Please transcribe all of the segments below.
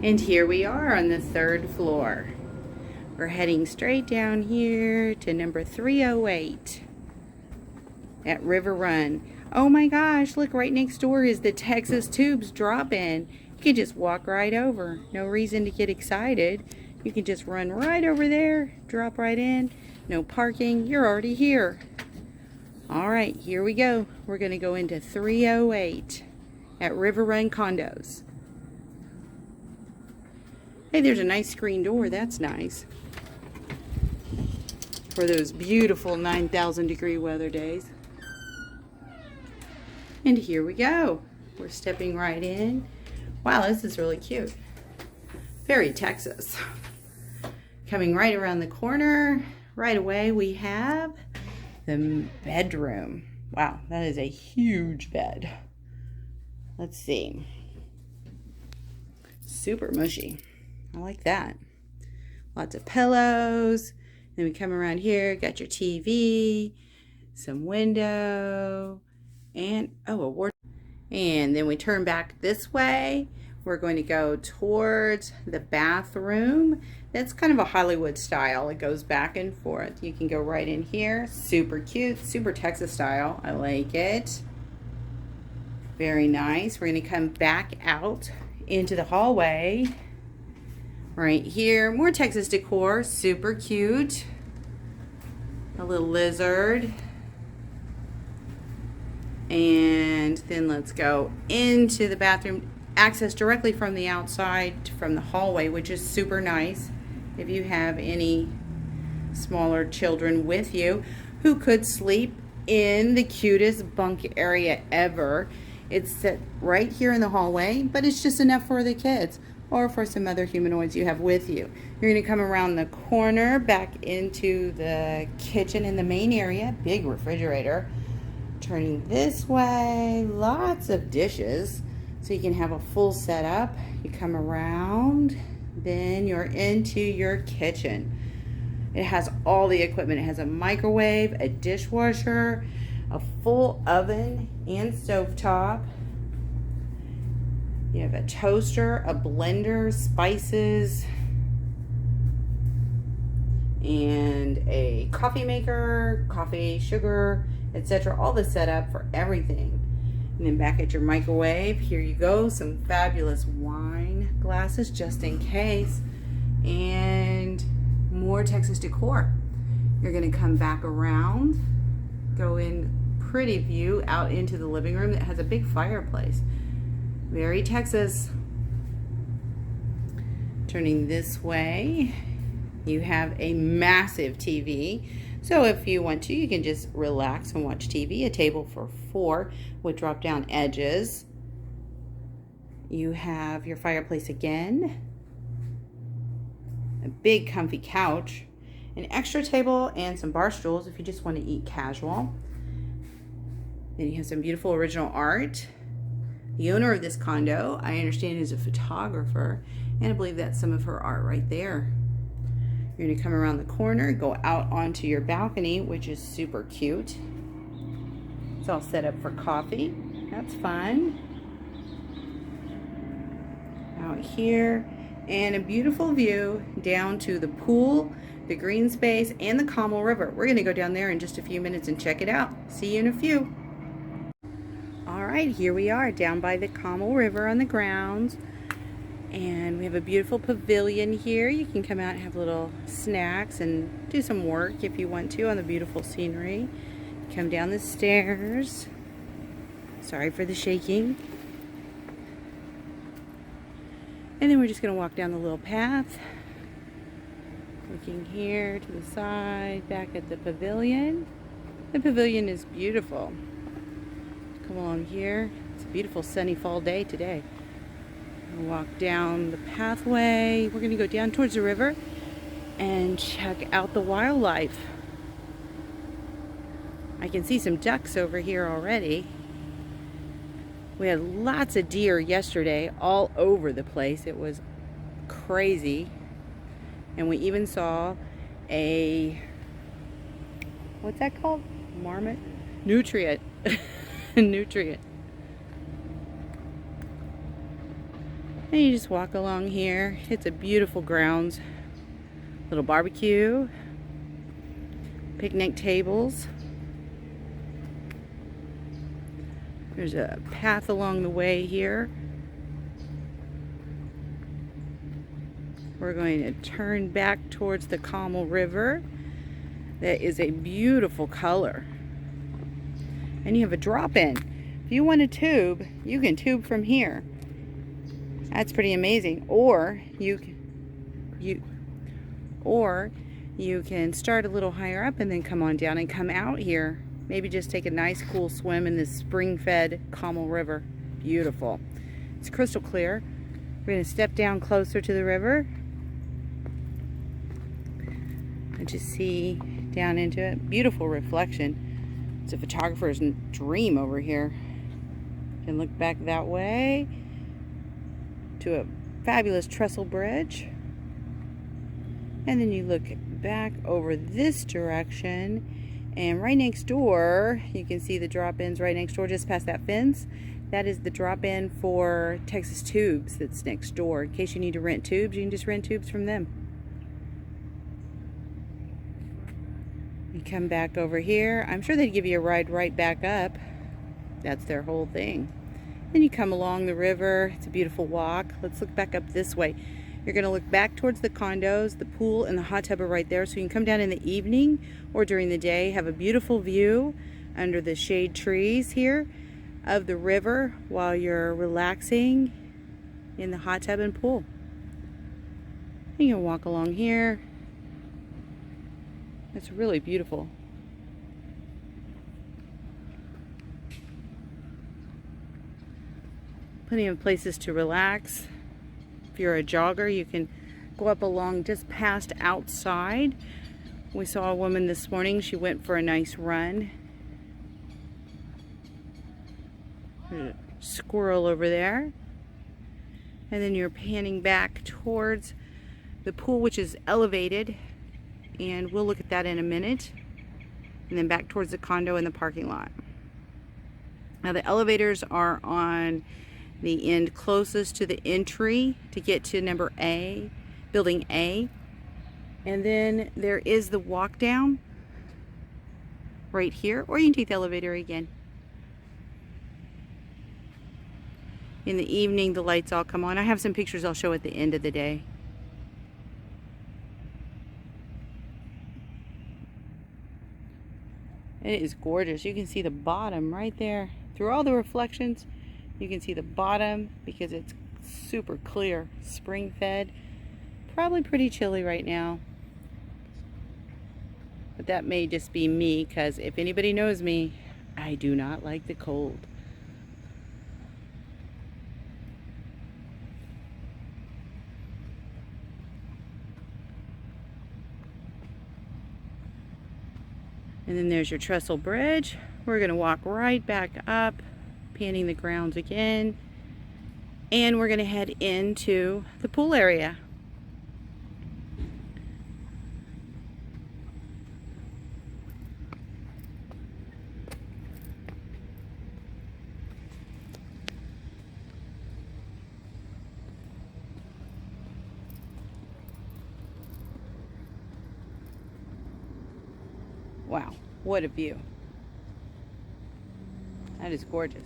And here we are on the 3rd floor. We're heading straight down here to number 308 at River Run. Oh my gosh, look, right next door is the Texas Tubes drop-in. You can just walk right over. No reason to get excited. You can just run right over there, drop right in. No parking, you're already here. All right, here we go. We're gonna go into 308 at River Run Condos. Hey, there's a nice screen door. That's nice for those beautiful 9,000 degree weather days. And here we go. We're stepping right in. Wow, this is really cute. Very Texas. Coming right around the corner, right away we have the bedroom. Wow, that is a huge bed. Let's see. Super mushy. I like that. Lots of pillows. Then we come around here, got your TV, some window, and a wardrobe. And then we turn back this way. We're going to go towards the bathroom. That's kind of a Hollywood style. It goes back and forth. You can go right in here. Super cute, super Texas style. I like it. Very nice. We're going to come back out into the hallway. Right here, more Texas decor, super cute. A little lizard. And then let's go into the bathroom. Access directly from the outside, from the hallway, which is super nice. If you have any smaller children with you who could sleep in the cutest bunk area ever. It's set right here in the hallway, but it's just enough for the kids or for some other humanoids you have with you. You're going to come around the corner back into the kitchen in the main area. Big refrigerator. Turning this way, lots of dishes, so you can have a full setup. You come around, then you're into your kitchen. It has all the equipment. It has a microwave, a dishwasher, a full oven and stovetop. You have a toaster, a blender, spices, and a coffee maker, coffee, sugar, etc. All the setup for everything. And then back at your microwave, here you go, some fabulous wine glasses just in case, and more Texas decor. You're going to come back around, go in pretty view out into the living room that has a big fireplace. Very Texas. Turning this way, you have a massive TV. So if you want to, you can just relax and watch TV. A table for 4 with drop down edges. You have your fireplace again. A big comfy couch. An extra table and some bar stools if you just want to eat casual. Then you have some beautiful original art. The owner of this condo, I understand, is a photographer, and I believe that's some of her art right there. You're going to come around the corner, go out onto your balcony, which is super cute. It's all set up for coffee. That's fun. Out here, and a beautiful view down to the pool, the green space, and the Comal River. We're going to go down there in just a few minutes and check it out. See you in a few. All right, here we are down by the Comal River on the grounds. And we have a beautiful pavilion here. You can come out and have little snacks and do some work if you want to on the beautiful scenery. Come down the stairs. Sorry for the shaking. And then we're just going to walk down the little path. Looking here to the side, back at the pavilion. The pavilion is beautiful. Come along here. It's a beautiful sunny fall day today. We'll walk down the pathway. We're going to go down towards the river and check out the wildlife. I can see some ducks over here already. We had lots of deer yesterday all over the place. It was crazy. And we even saw a, what's that called? Marmot? Nutrient. Nutrient. And you just walk along here. It's a beautiful grounds. Little barbecue, picnic tables. There's a path along the way here. We're going to turn back towards the Comal River. That is a beautiful color. And you have a drop-in. If you want to tube, you can tube from here. That's pretty amazing. Or you can start a little higher up and then come on down and come out here. Maybe just take a nice cool swim in this spring-fed Comal River. Beautiful. It's crystal clear. We're going to step down closer to the river and just see down into it. Beautiful reflection. It's a photographer's dream over here. You can look back that way to a fabulous trestle bridge. And then you look back over this direction, and right next door, you can see the drop-ins right next door, just past that fence. That is the drop-in for Texas Tubes that's next door. In case you need to rent tubes, you can just rent tubes from them. You come back over here. I'm sure they'd give you a ride right back up. That's their whole thing. Then you come along the river. It's a beautiful walk. Let's look back up this way. You're going to look back towards the condos. The pool and the hot tub are right there. So you can come down in the evening or during the day. Have a beautiful view under the shade trees here of the river while you're relaxing in the hot tub and pool. You can walk along here. It's really beautiful. Plenty of places to relax. If you're a jogger, you can go up along just past outside. We saw a woman this morning. She went for a nice run. There's a squirrel over there. And then you're panning back towards the pool, which is elevated. And we'll look at that in a minute. And then back towards the condo and the parking lot. Now the elevators are on the end closest to the entry to get to number A, building A. And then there is the walk down right here, or you can take the elevator again. In the evening, the lights all come on. I have some pictures I'll show at the end of the day. It is gorgeous. You can see the bottom right there. Through all the reflections, you can see the bottom because it's super clear, spring fed. Probably pretty chilly right now. But that may just be me, because if anybody knows me, I do not like the cold. And then there's your trestle bridge. We're going to walk right back up, panning the grounds again. And we're going to head into the pool area. Wow, what a view. That is gorgeous.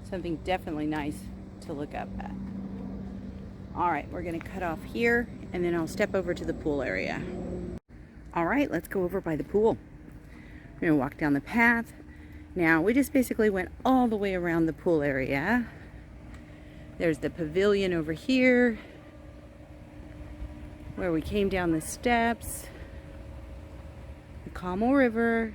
Something definitely nice to look up at. All right, we're gonna cut off here and then I'll step over to the pool area. All right, let's go over by the pool. We're gonna walk down the path. Now, we just basically went all the way around the pool area. There's the pavilion over here where we came down the steps. The Comal River.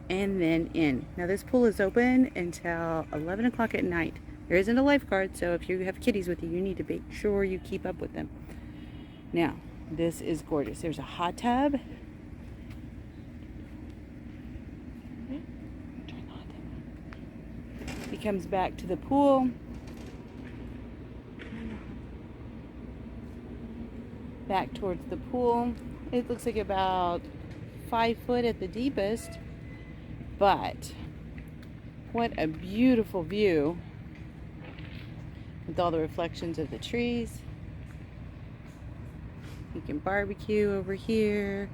And then in. Now this pool is open until 11 o'clock at night. There isn't a lifeguard, so if you have kitties with you, you need to make sure you keep up with them. Now, this is gorgeous. There's a hot tub. He comes back to the pool. Back towards the pool. It looks like about 5 foot at the deepest, but What a beautiful view with all the reflections of the trees. You can barbecue over here,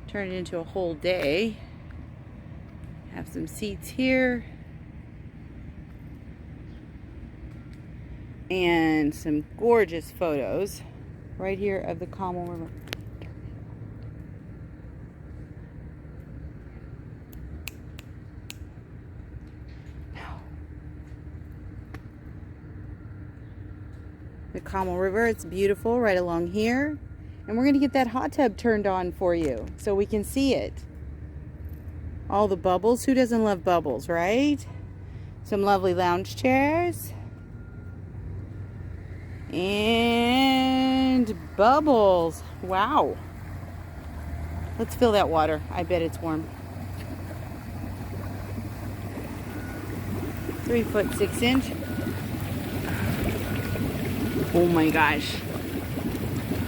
turn it into a whole day. Have some seats here. And some gorgeous photos right here of the Comal River. The Comal River, it's beautiful right along here. And we're going to get that hot tub turned on for you so we can see it. All the bubbles. Who doesn't love bubbles, right? Some lovely lounge chairs. And bubbles. Wow. Let's fill that water. I bet it's warm. 3'6". Oh my gosh.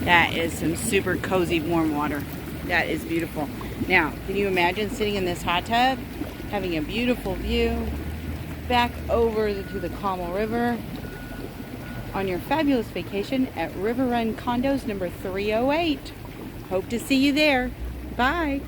That is some super cozy warm water. That is beautiful. Now, can you imagine sitting in this hot tub, having a beautiful view back over to the Comal River on your fabulous vacation at River Run Condos number 308. Hope to see you there. Bye.